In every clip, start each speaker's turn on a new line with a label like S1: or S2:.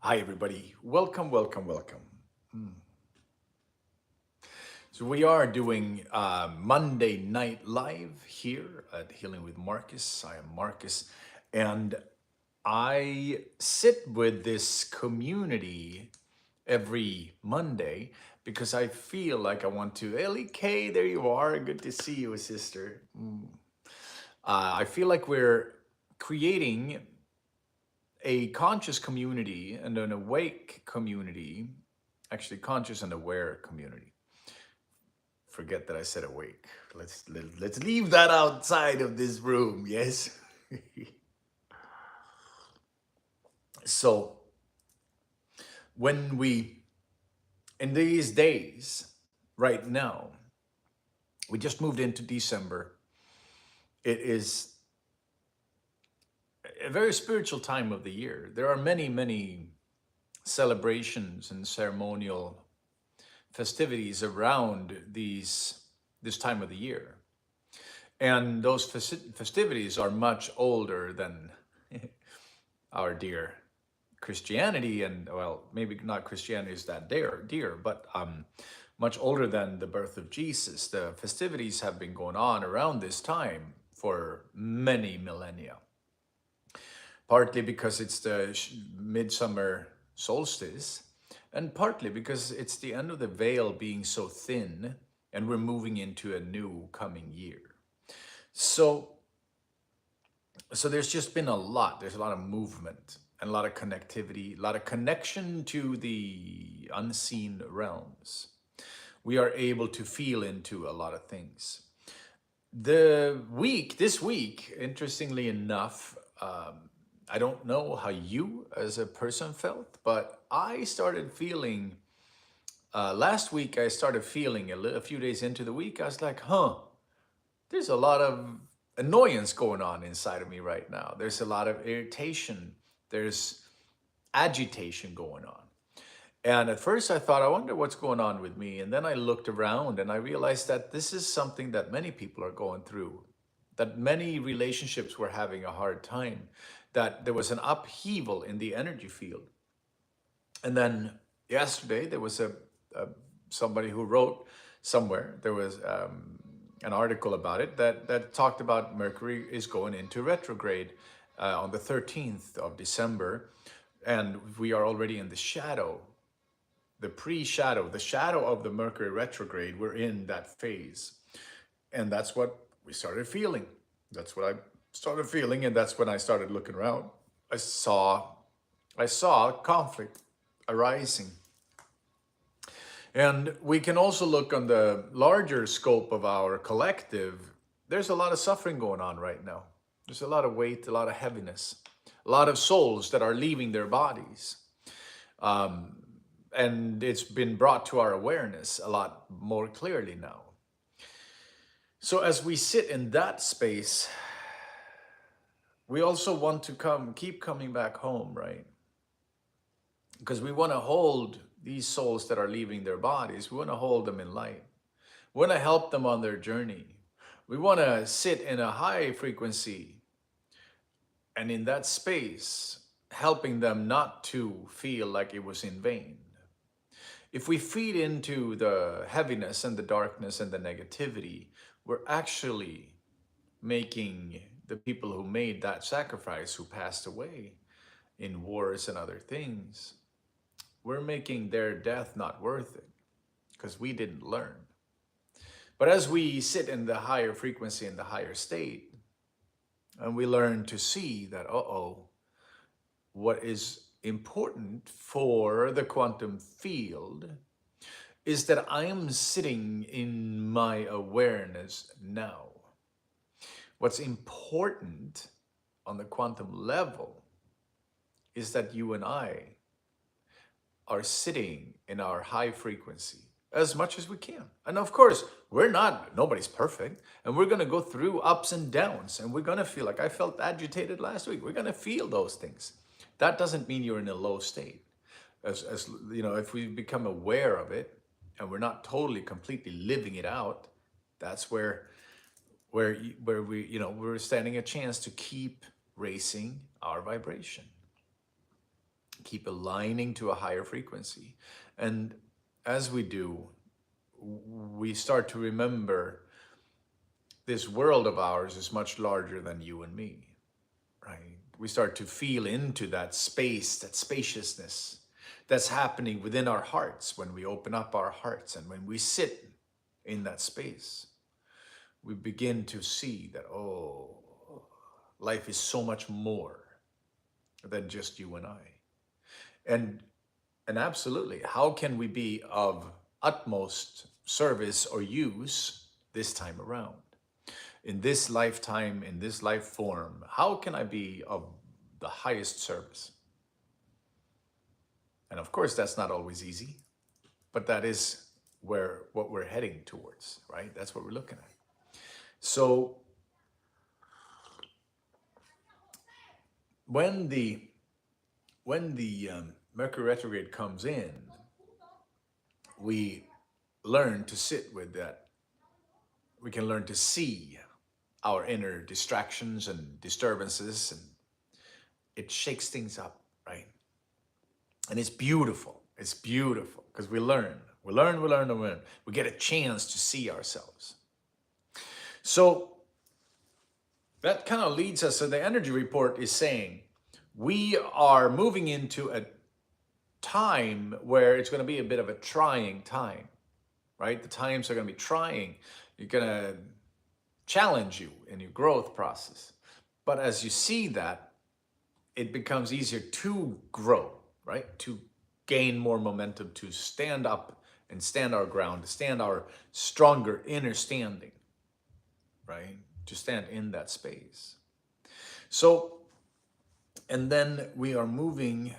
S1: Hi, everybody. Welcome, welcome, welcome. Mm. So, we are doing Monday Night Live here at Healing with Marcus. I am Marcus, and I sit with this community every Monday because I feel like I want to. Ellie K, there you are. Good to see you, sister. I feel like we're creating a conscious community and an awake community, actually conscious and aware community. Forget that I said awake. Let's leave that outside of this room. Yes. So when we in these days right now, we just moved into December. It is a very spiritual time of the year. There are many celebrations and ceremonial festivities around this time of the year. And those festivities are much older than our dear Christianity, and well, maybe not Christianity is that dear, but much older than the birth of Jesus. The festivities have been going on around this time for many millennia, partly because it's the midsummer solstice, and partly because it's the end of the veil being so thin, and we're moving into a new coming year. So there's just been a lot. There's a lot of movement and a lot of connectivity, a lot of connection to the unseen realms. We are able to feel into a lot of things. This week, interestingly enough, I don't know how you as a person felt, but I started feeling, last week, I started feeling a few days into the week, I was like, there's a lot of annoyance going on inside of me right now. There's a lot of irritation. There's agitation going on. And at first I thought, I wonder what's going on with me. And then I looked around and I realized that this is something that many people are going through, that many relationships were having a hard time, that there was an upheaval in the energy field. And then yesterday there was a somebody who wrote somewhere, there was an article about it that talked about Mercury is going into retrograde on the 13th of December. And we are already in the shadow, the pre-shadow, the shadow of the Mercury retrograde. We're in that phase. And that's what we started feeling. That's what I started feeling. And that's when I started looking around. I saw conflict arising. And we can also look on the larger scope of our collective. There's a lot of suffering going on right now. There's a lot of weight, a lot of heaviness, a lot of souls that are leaving their bodies. And it's been brought to our awareness a lot more clearly now. So as we sit in that space, we also want to keep coming back home, right? Because we want to hold these souls that are leaving their bodies, we want to hold them in light. We want to help them on their journey. We want to sit in a high frequency and in that space, helping them not to feel like it was in vain. If we feed into the heaviness and the darkness and the negativity, we're actually making the people who made that sacrifice, who passed away in wars and other things, we're making their death not worth it because we didn't learn. But as we sit in the higher frequency, in the higher state, and we learn to see that, what is important for the quantum field is that I am sitting in my awareness now. What's important on the quantum level is that you and I are sitting in our high frequency as much as we can. And of course, nobody's perfect. And we're going to go through ups and downs. And we're going to feel like I felt agitated last week. We're going to feel those things. That doesn't mean you're in a low state. As you know, if we become aware of it and we're not totally, completely living it out, that's where we, we're standing a chance to keep raising our vibration. keep aligning to a higher frequency. And as we do, we start to remember this world of ours is much larger than you and me, right? We start to feel into that space, that spaciousness that's happening within our hearts when we open up our hearts, and when we sit in that space, we begin to see that, oh, life is so much more than just you and I. And absolutely, how can we be of utmost service or use this time around? In this lifetime, in this life form, how can I be of the highest service? And of course, that's not always easy, but that is what we're heading towards, right? That's what we're looking at. So when the Mercury retrograde comes in, we learn to sit with that. We can learn to see our inner distractions and disturbances, and it shakes things up, right? And it's beautiful. It's beautiful because we learn. We learn. We get a chance to see ourselves. So that kind of leads us. So the energy report is saying we are moving into a time where it's going to be a bit of a trying time, right? The times are going to be trying. You're going to challenge you in your growth process. But as you see that, it becomes easier to grow, right? To gain more momentum, to stand up and stand our ground, to stand our stronger inner standing, right? To stand in that space. So, and then we are moving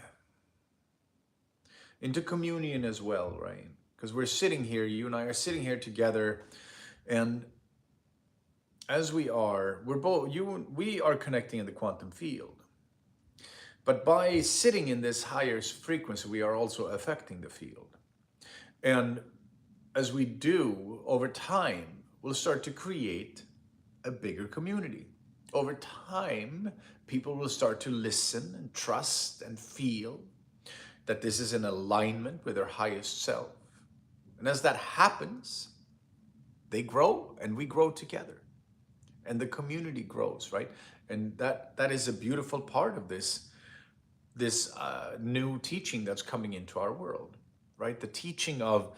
S1: into communion as well, right? Because we're sitting here, you and I are sitting here together, and as we are, we are connecting in the quantum field. But by sitting in this higher frequency, we are also affecting the field. And as we do, over time, we'll start to create a bigger community. Over time, people will start to listen and trust and feel that this is in alignment with their highest self. And as that happens, they grow and we grow together. And the community grows, right? And that is a beautiful part of this new teaching that's coming into our world, right? The teaching of,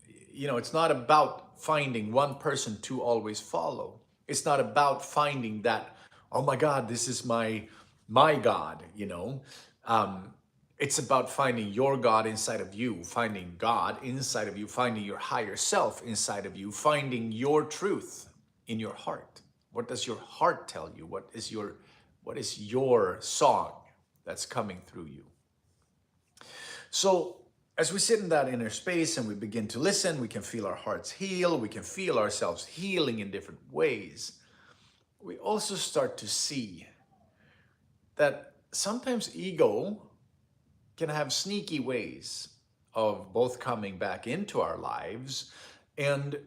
S1: it's not about finding one person to always follow. It's not about finding that, oh my God, this is my God, It's about finding your God inside of you, finding God inside of you, finding your higher self inside of you, finding your truth in your heart. What does your heart tell you? What is your song that's coming through you? So as we sit in that inner space and we begin to listen, we can feel our hearts heal. We can feel ourselves healing in different ways. We also start to see that sometimes ego can have sneaky ways of both coming back into our lives and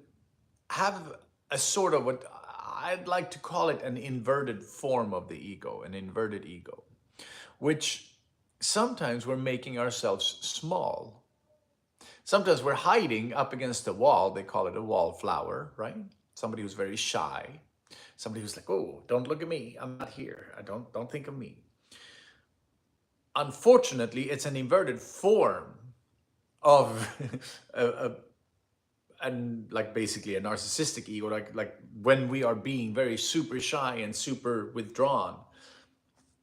S1: have a sort of what I'd like to call it an inverted form of the ego, an inverted ego, which sometimes we're making ourselves small. Sometimes we're hiding up against a wall. They call it a wallflower, right? Somebody who's very shy. Somebody who's like, oh, don't look at me. I'm not here. Don't think of me. Unfortunately, it's an inverted form of and like basically a narcissistic ego, like when we are being very super shy and super withdrawn,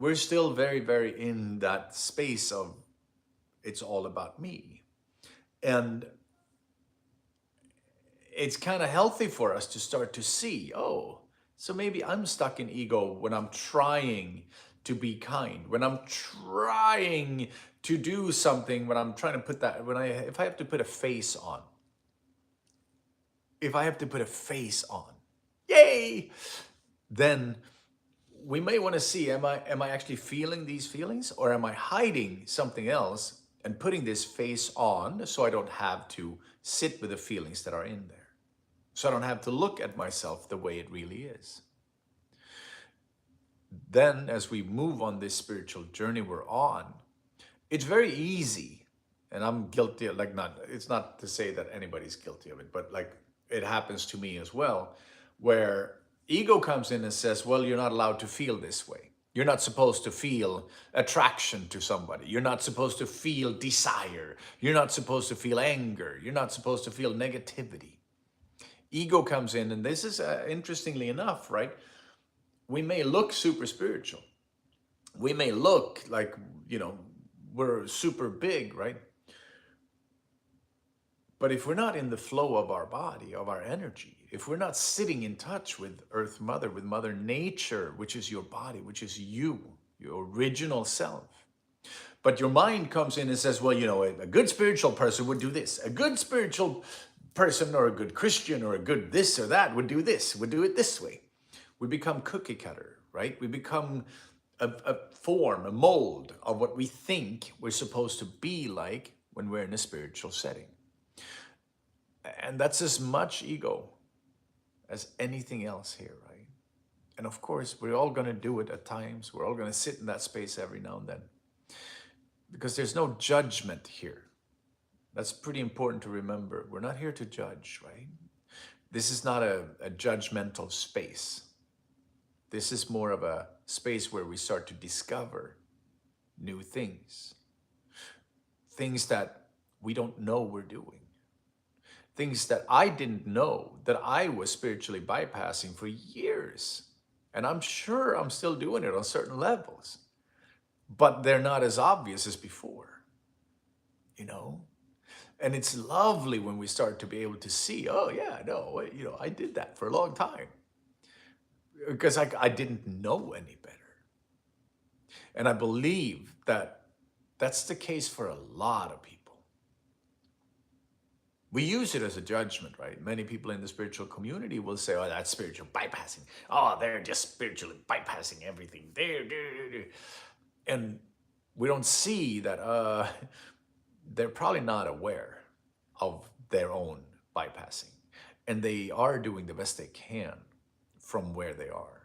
S1: we're still very, very in that space of it's all about me. And it's kind of healthy for us to start to see, oh, so maybe I'm stuck in ego when I'm trying to be kind, when I'm trying to do something, when I'm trying to put that, if I have to put a face on, yay, then we may want to see, am I actually feeling these feelings, or am I hiding something else and putting this face on so I don't have to sit with the feelings that are in there, so I don't have to look at myself the way it really is. Then as we move on this spiritual journey we're on, it's very easy, and I'm guilty of, like, not, it's not to say that anybody's guilty of it, but like it happens to me as well, where ego comes in and says, well, you're not allowed to feel this way. You're not supposed to feel attraction to somebody. You're not supposed to feel desire. You're not supposed to feel anger. You're not supposed to feel negativity. Ego comes in, and this is interestingly enough, right? We may look super spiritual. We may look like, we're super big, right? But if we're not in the flow of our body, of our energy, if we're not sitting in touch with Earth Mother, with Mother Nature, which is your body, which is you, your original self. But your mind comes in and says, well, a good spiritual person would do this. A good spiritual person, or a good Christian, or a good this or that would do this, would do it this way. We become cookie cutter, right? We become a form, a mold of what we think we're supposed to be like when we're in a spiritual setting. And that's as much ego as anything else here, right? And of course, we're all going to do it at times. We're all going to sit in that space every now and then, because there's no judgment here. That's pretty important to remember. We're not here to judge, right? This is not a judgmental space. This is more of a space where we start to discover new things. Things that we don't know we're doing. Things that I didn't know that I was spiritually bypassing for years. And I'm sure I'm still doing it on certain levels. But they're not as obvious as before, And it's lovely when we start to be able to see, oh yeah, no, I did that for a long time. Because I didn't know any better. And I believe that that's the case for a lot of people. We use it as a judgment, right? Many people in the spiritual community will say, oh, that's spiritual bypassing. Oh, they're just spiritually bypassing everything. And we don't see that they're probably not aware of their own bypassing. And they are doing the best they can from where they are.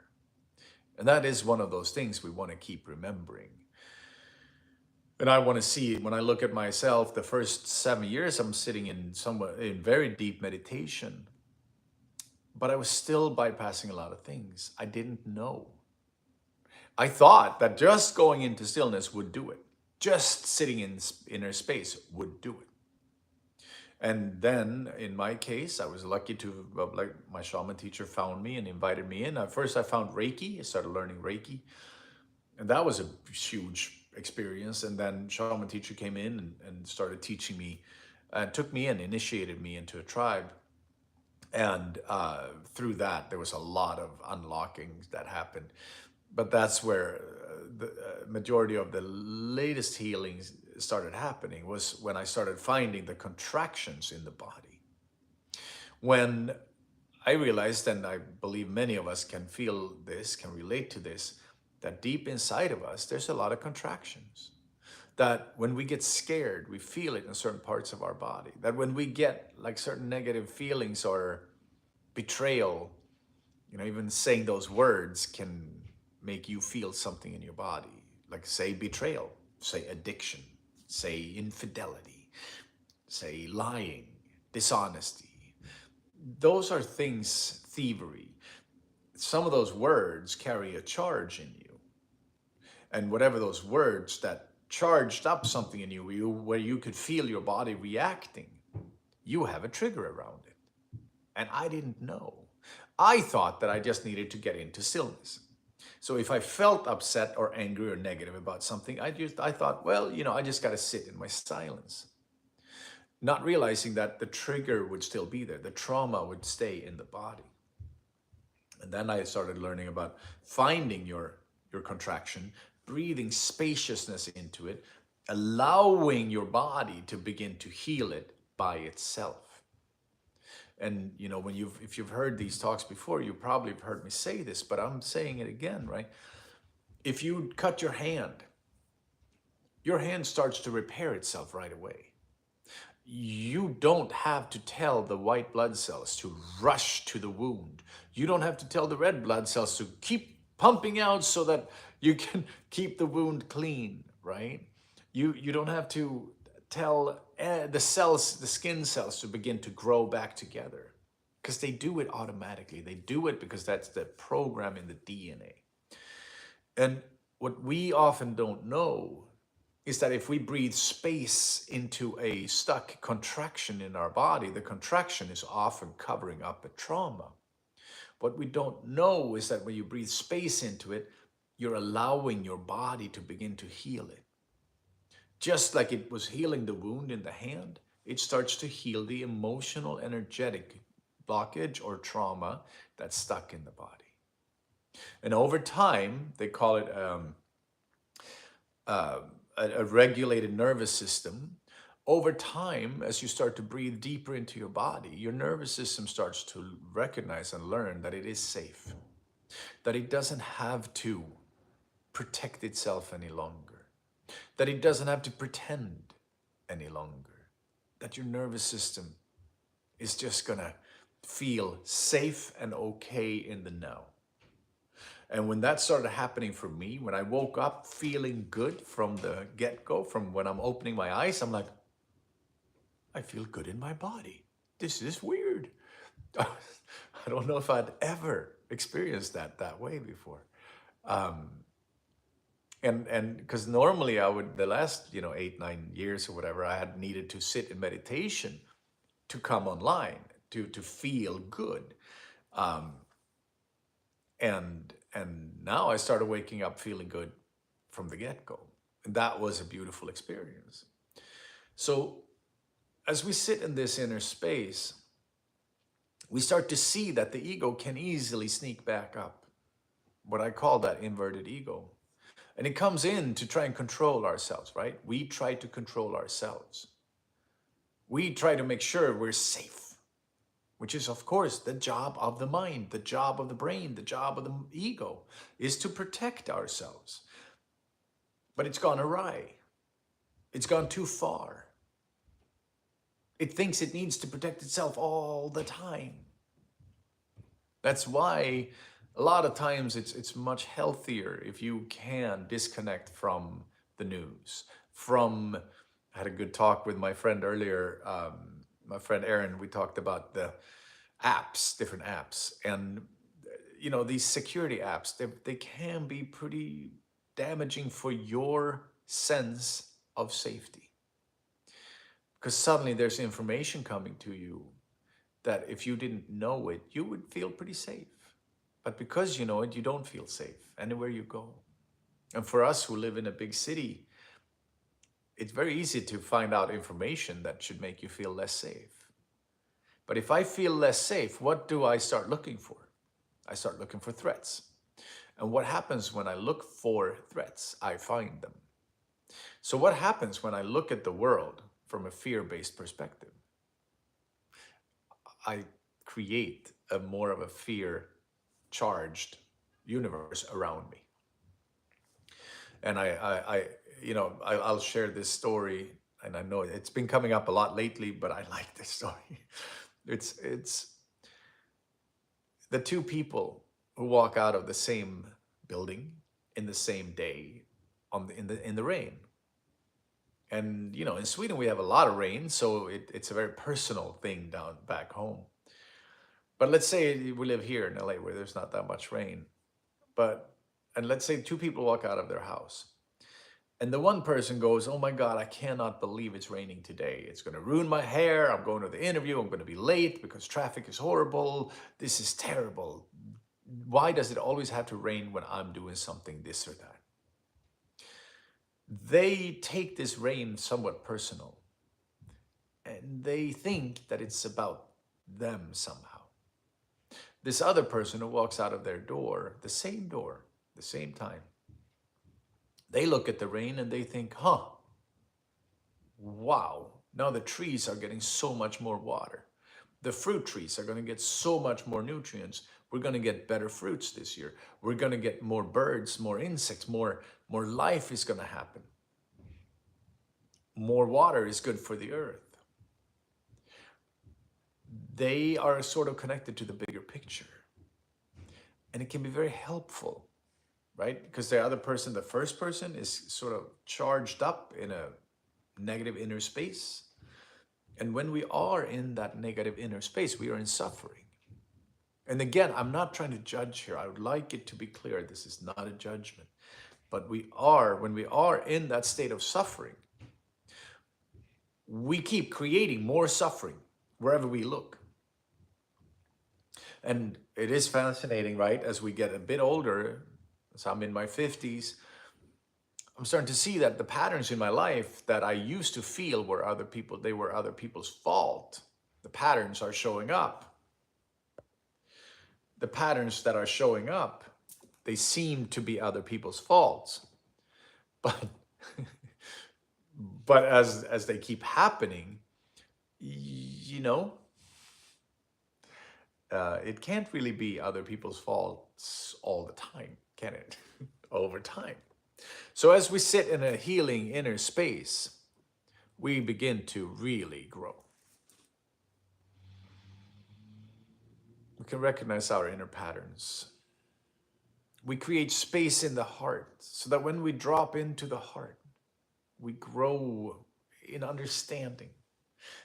S1: And that is one of those things we want to keep remembering. And I want to see, when I look at myself, the first 7 years I'm sitting in very deep meditation, but I was still bypassing a lot of things I didn't know. I thought that just going into stillness would do it. Just sitting in inner space would do it. And then in my case, I was lucky to, like, my shaman teacher found me and invited me in. At first I found Reiki. I started learning Reiki. And that was a huge experience. And then shaman teacher came in and started teaching me, and took me in, initiated me into a tribe. And through that, there was a lot of unlocking that happened. But that's where the majority of the latest healings started happening, was when I started finding the contractions in the body. When I realized, and I believe many of us can feel this, can relate to this, that deep inside of us, there's a lot of contractions. That when we get scared, we feel it in certain parts of our body. That when we get like certain negative feelings or betrayal, even saying those words can make you feel something in your body. Like, say betrayal, say addiction, say infidelity, say lying, dishonesty. Those are things, thievery. Some of those words carry a charge in you. And whatever those words that charged up something in you, where you could feel your body reacting, you have a trigger around it. And I didn't know. I thought that I just needed to get into stillness. So if I felt upset or angry or negative about something, I thought, well, I just got to sit in my silence. Not realizing that the trigger would still be there. The trauma would stay in the body. And then I started learning about finding your contraction, breathing spaciousness into it, allowing your body to begin to heal it by itself. And if you've heard these talks before, you probably have heard me say this, but I'm saying it again, right? If you cut your hand starts to repair itself right away. You don't have to tell the white blood cells to rush to the wound. You don't have to tell the red blood cells to keep pumping out so that you can keep the wound clean, right? You don't have to tell the cells, the skin cells, to begin to grow back together, because they do it automatically. They do it because that's the program in the DNA. And what we often don't know is that if we breathe space into a stuck contraction in our body, the contraction is often covering up a trauma. What we don't know is that when you breathe space into it, you're allowing your body to begin to heal it. Just like it was healing the wound in the hand, it starts to heal the emotional, energetic blockage or trauma that's stuck in the body. And over time, they call it uh, a regulated nervous system. Over time, as you start to breathe deeper into your body, your nervous system starts to recognize and learn that it is safe, that it doesn't have to protect itself any longer, that it doesn't have to pretend any longer, that your nervous system is just gonna feel safe and okay in the now. And when that started happening for me, when I woke up feeling good from the get-go, from when I'm opening my eyes, I'm like, I feel good in my body. This is weird. I don't know if I'd ever experienced that way before. Um, and because normally I would, the last 8-9 years or whatever, I had needed to sit in meditation to come online, to feel good. Um, and now I started waking up feeling good from the get-go. And that was a beautiful experience. So as we sit in this inner space, we start to see that the ego can easily sneak back up, what I call that inverted ego. And it comes in to try and control ourselves, right? We try to control ourselves. We try to make sure we're safe, which is, of course, the job of the mind, the job of the brain, the job of the ego, is to protect ourselves. But it's gone awry. It's gone too far. It thinks it needs to protect itself all the time. That's why a lot of times it's much healthier if you can disconnect from the news. I had a good talk with my friend earlier, my friend Aaron. We talked about the apps, different apps, and these security apps. They can be pretty damaging for your sense of safety, because suddenly there's information coming to you that if you didn't know it, you would feel pretty safe. But because you know it, you don't feel safe anywhere you go. And for us who live in a big city, it's very easy to find out information that should make you feel less safe. But if I feel less safe, what do I start looking for? I start looking for threats. And what happens when I look for threats? I find them. So what happens when I look at the world from a fear-based perspective? I create a more of a fear-charged universe around me. And I'll share this story, and I know it's been coming up a lot lately, but I like this story. It's the two people who walk out of the same building in the same day in the rain. And in Sweden we have a lot of rain, so it's a very personal thing down back home. But let's say we live here in LA where there's not that much rain. And let's say two people walk out of their house. And the one person goes, oh my God, I cannot believe it's raining today. It's going to ruin my hair. I'm going to the interview. I'm going to be late because traffic is horrible. This is terrible. Why does it always have to rain when I'm doing something this or that? They take this rain somewhat personal. And they think that it's about them somehow. This other person who walks out of their door, the same time, they look at the rain and they think, wow, now the trees are getting so much more water. The fruit trees are going to get so much more nutrients. We're going to get better fruits this year. We're going to get more birds, more insects, more life is going to happen. More water is good for the earth. They are sort of connected to the bigger picture. And it can be very helpful right? Because the other person, the first person, is sort of charged up in a negative inner space. And when we are in that negative inner space, we are in suffering. And again, I'm not trying to judge here. I would like it to be clear, this is not a judgment. But when we are in that state of suffering, we keep creating more suffering wherever we look. And it is fascinating, right? As we get a bit older, as I'm in my 50s, I'm starting to see that the patterns in my life that I used to feel were other people's fault. The patterns are showing up. The patterns that are showing up, they seem to be other people's faults. But but as they keep happening, you know, it can't really be other people's faults all the time, can it? Over time. So as we sit in a healing inner space, we begin to really grow. We can recognize our inner patterns. We create space in the heart so that when we drop into the heart, we grow in understanding.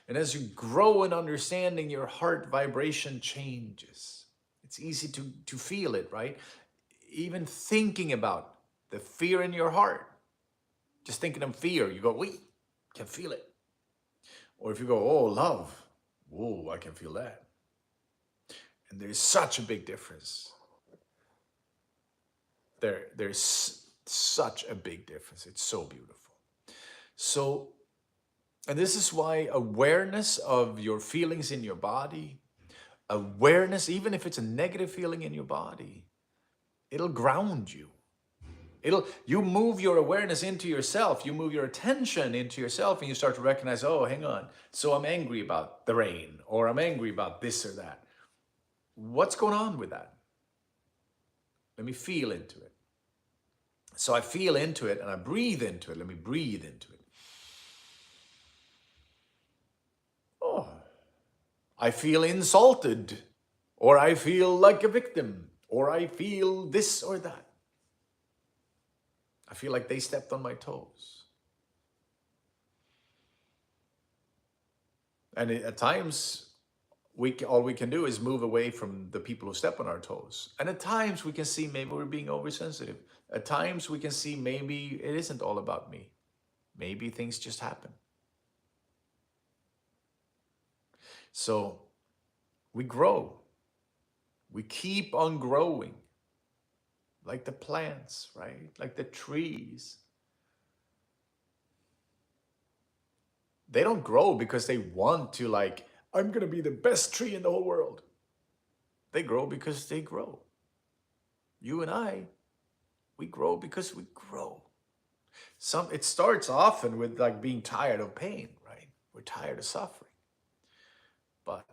S1: And as you grow in understanding, your heart vibration changes. It's easy to feel it, right? Even thinking about the fear in your heart, just thinking of fear, you go, wait, can feel it. Or if you go, oh, love, whoa, I can feel that. And there's such a big difference. There's such a big difference. It's so beautiful. So, and this is why awareness of your feelings in your body, awareness, even if it's a negative feeling in your body, it'll ground you. You move your awareness into yourself, you move your attention into yourself, and you start to recognize, oh, hang on, so I'm angry about the rain, or I'm angry about this or that. What's going on with that? Let me feel into it. So I feel into it and I breathe into it. Let me breathe into it. Oh, I feel insulted, or I feel like a victim, or I feel this or that. I feel like they stepped on my toes. And at times, all we can do is move away from the people who step on our toes. And at times we can see maybe we're being oversensitive. At times we can see maybe it isn't all about me. Maybe things just happen. So we grow. We keep on growing. Like the plants, right? Like the trees. They don't grow because they want to, like, I'm going to be the best tree in the whole world. They grow because they grow. You and I, we grow because we grow. It starts often with like being tired of pain, right? We're tired of suffering. But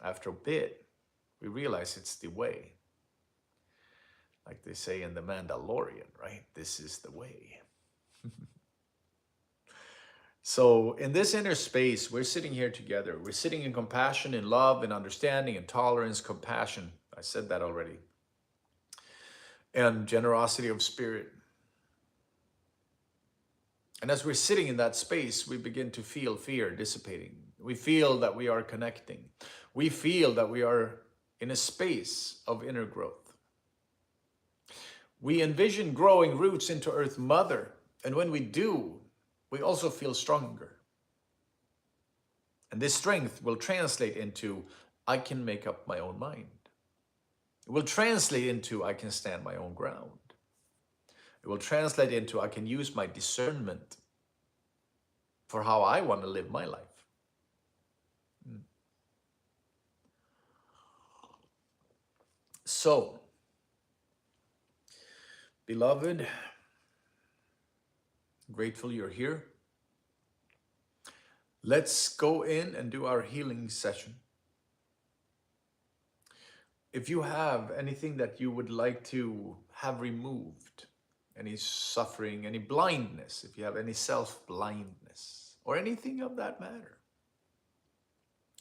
S1: after a bit, we realize it's the way. Like they say in The Mandalorian, right? This is the way. So in this inner space, we're sitting here together. We're sitting in compassion, in love, in understanding, in tolerance, compassion. I said that already. And generosity of spirit. And as we're sitting in that space, we begin to feel fear dissipating. We feel that we are connecting. We feel that we are in a space of inner growth. We envision growing roots into Earth Mother. And when we do, we also feel stronger. And this strength will translate into, I can make up my own mind. It will translate into, I can stand my own ground. It will translate into, I can use my discernment for how I want to live my life. So, beloved, grateful you're here. Let's go in and do our healing session. If you have anything that you would like to have removed, any suffering, any blindness, if you have any self-blindness, or anything of that matter,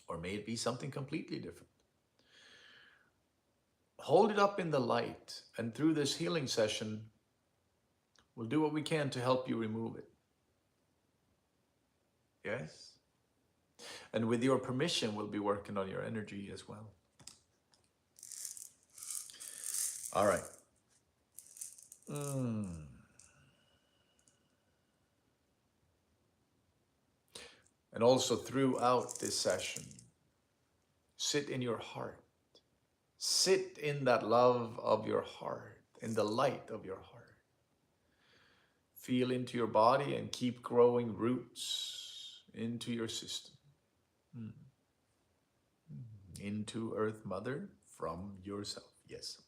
S1: or may it be something completely different, hold it up in the light, and through this healing session, we'll do what we can to help you remove it. Yes? And with your permission, we'll be working on your energy as well. All right. And also throughout this session, sit in your heart. Sit in that love of your heart, in the light of your heart. Feel into your body and keep growing roots into your system. Into Earth Mother from yourself. Yes.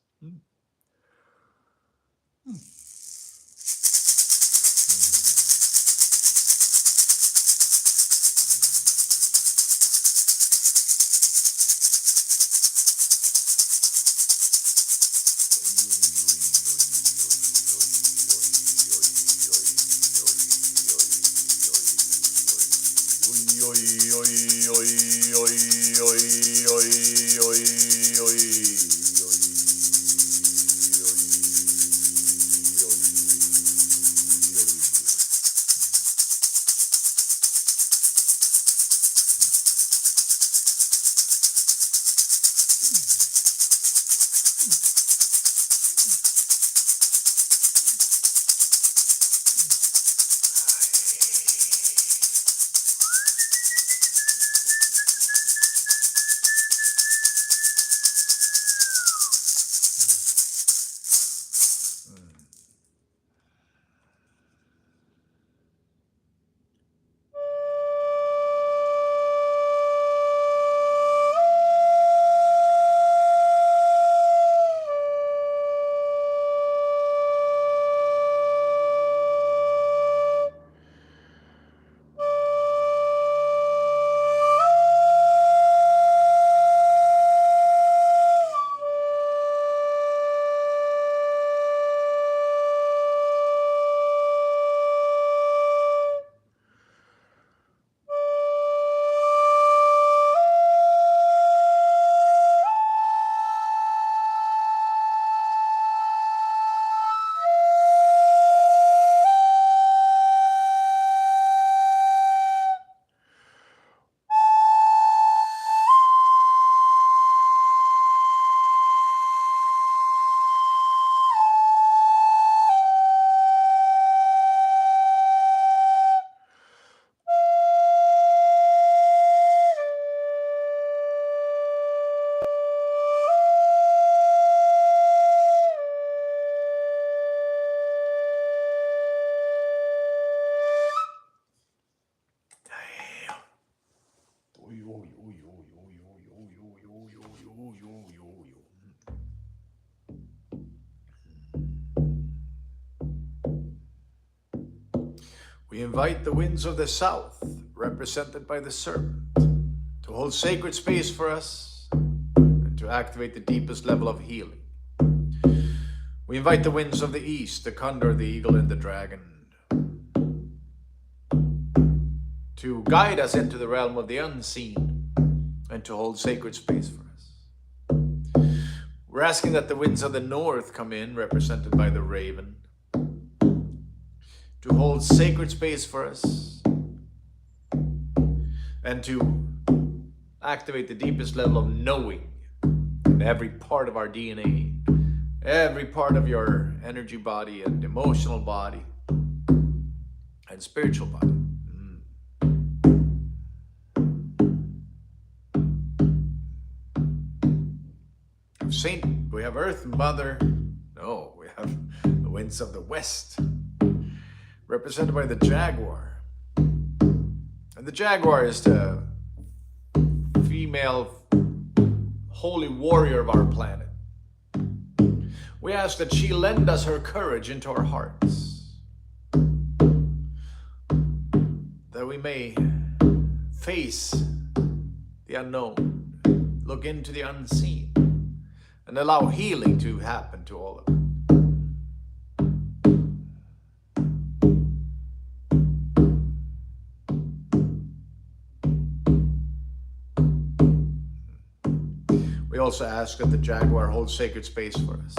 S1: We invite the winds of the south, represented by the serpent, to hold sacred space for us and to activate the deepest level of healing. We invite the winds of the east, the condor, the eagle, and the dragon, to guide us into the realm of the unseen and to hold sacred space for us. We're asking that the winds of the north come in, represented by the raven, to hold sacred space for us and to activate the deepest level of knowing in every part of our DNA, every part of your energy body and emotional body and spiritual body. We have Earth Mother. No, we have the winds of the west, represented by the jaguar. And the jaguar is the female holy warrior of our planet. We ask that she lend us her courage into our hearts, that we may face the unknown, look into the unseen, and allow healing to happen to all of it. We We also ask that the jaguar holds sacred space for us.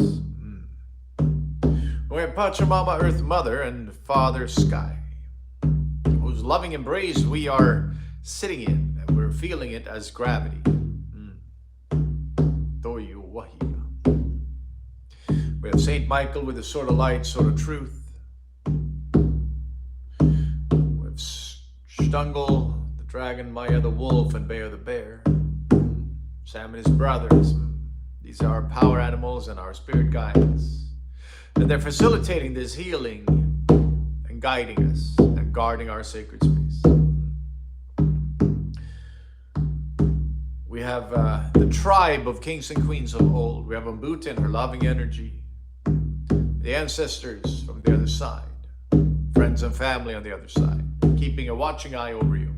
S1: We have Pachamama Earth Mother and Father Sky, whose loving embrace we are sitting in, and we're feeling it as gravity. Toyo Wahia. We have Saint Michael with the sword of light, sword of truth. We have Stungle, the dragon, Maya the wolf, and Bear the bear. Sam and his brothers. These are our power animals and our spirit guides. And they're facilitating this healing and guiding us and guarding our sacred space. We have the tribe of kings and queens of old. We have Umbuta and her loving energy. The ancestors from the other side. Friends and family on the other side. Keeping a watching eye over you.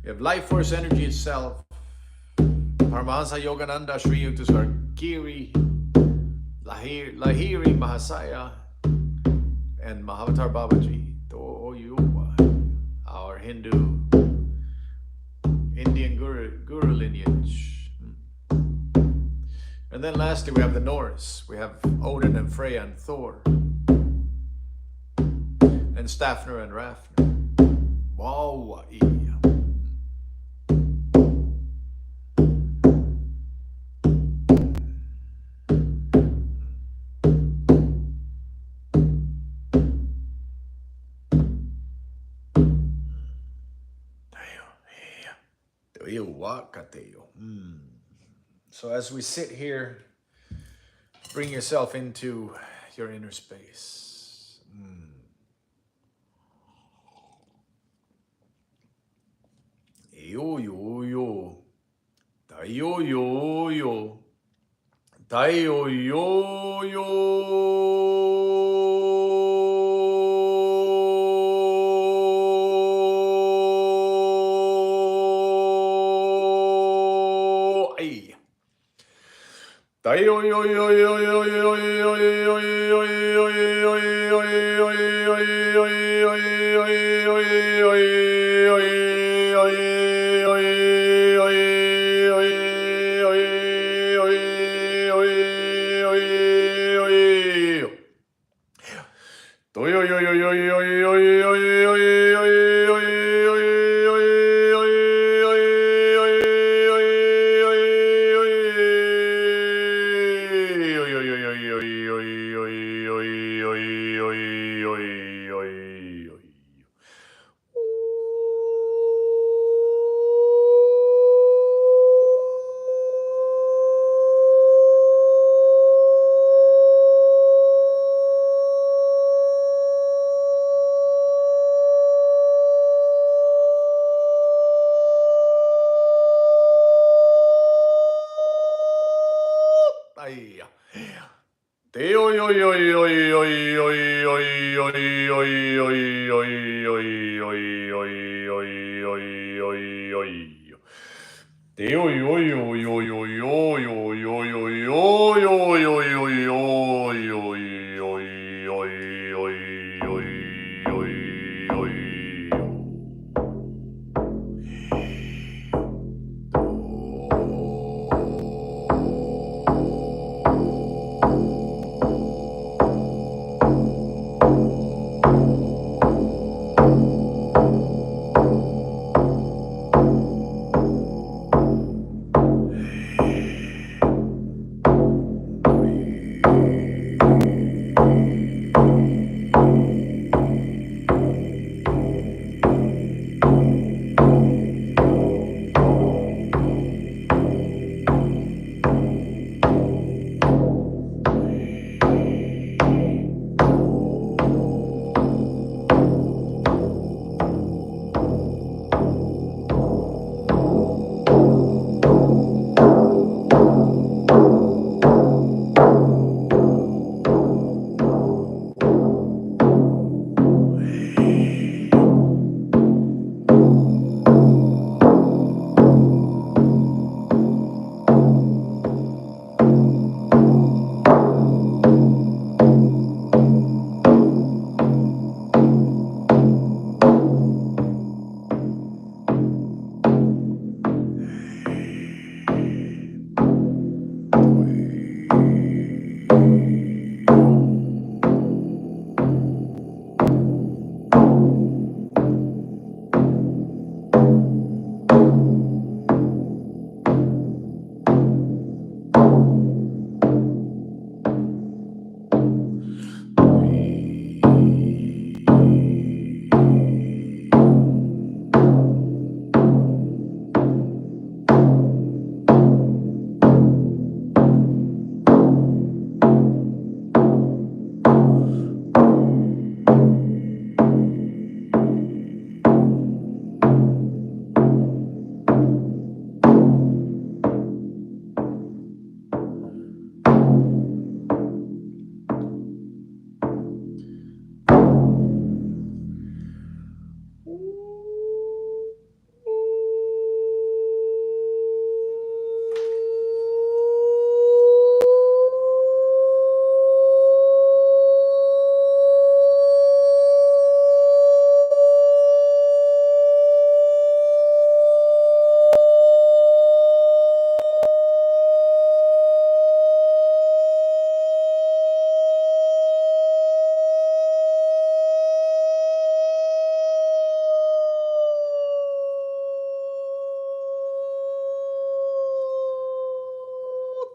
S1: We have life force energy itself. Paramahansa Yogananda Sri Yukteswar Giri, Lahiri Mahasaya, and Mahavatar Babaji, Toyuwa, our Hindu Indian guru lineage. And then lastly, we have the Norse. We have Odin and Freya and Thor, and Stafner and Rafner. Wow. So as we sit here, bring yourself into your inner space. Yo yo yo, yo yo yo, yo yo yo.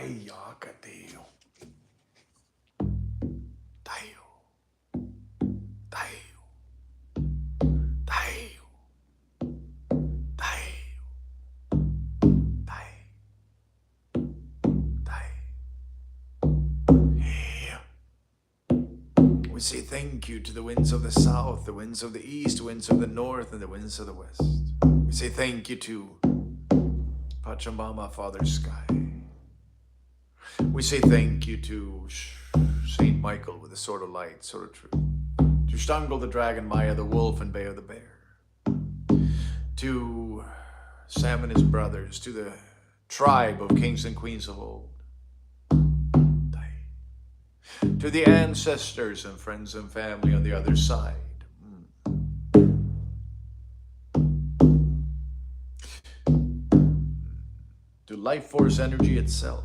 S1: Ayakateo. Tayo. Tayo. Tayo. Tayo. Tayo. Tayo. Yeah. We say thank you to the winds of the south, the winds of the east, the winds of the north, and the winds of the west. We say thank you to Pachamama, Father Sky. We say thank you to Saint Michael with the sword of light, sword of truth. To Shtangol the dragon, Maya the wolf, and Bayo the bear. To Sam and his brothers, to the tribe of kings and queens of old. To the ancestors and friends and family on the other side. To life force energy itself.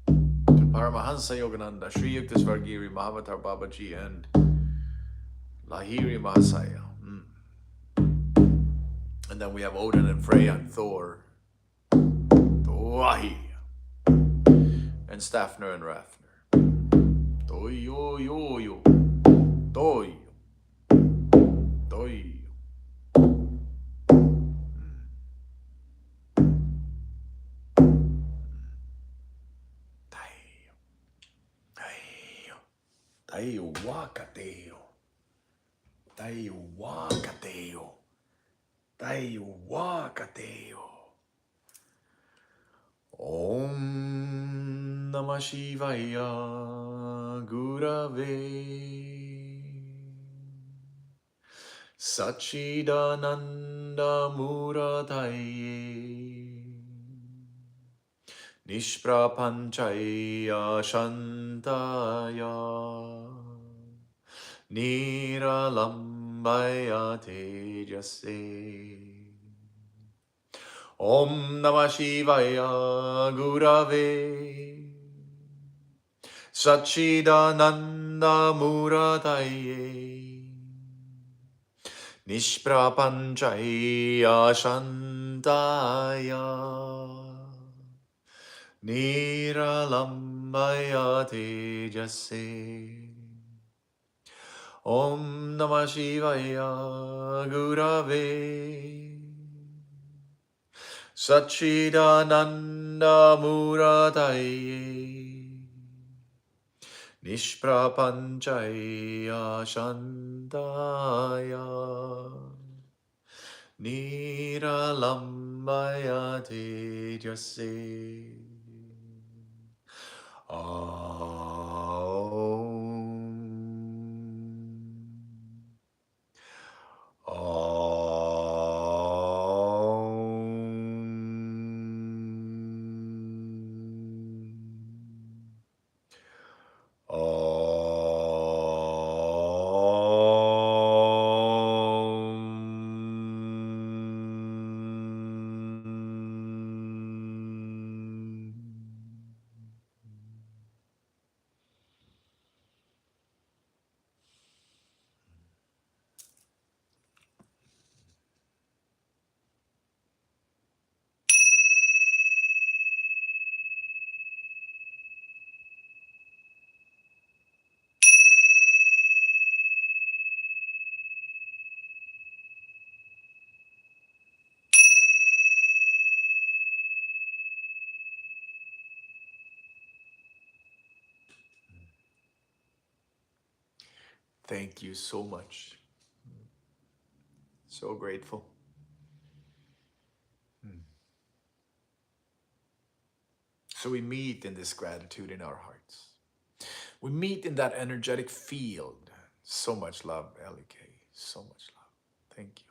S1: To Paramahansa Yogananda, Sri Yuktasvargiri, Mahavatar Babaji, and Lahiri Mahasaya. And then we have Odin and Freya and Thor. Toahi. And Stafner and Rafner. Toyo yo yo. Toyo. Toyo. Tayo wakateo. Tayo wakateo. Tayo wakateo. Om Namah Shivaya Gurave Sachidananda Murataye Nishprapanchaya Shantaya Niralambaya Tejase. Om Namah Shivaya Gurave Sachidananda Murataye Nishprapanchaya Shantaya Niralambaya Tejase. Om Namah Shivaya Gurave Sachidananda Murataye Nishprapanchaya Shantaya Niralambaya Tejase. Thank you so much. So grateful. So we meet in this gratitude in our hearts. We meet in that energetic field. So much love, LK. So much love. Thank you.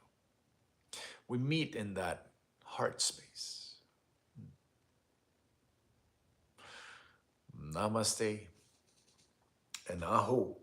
S1: We meet in that heart space. Namaste and aho.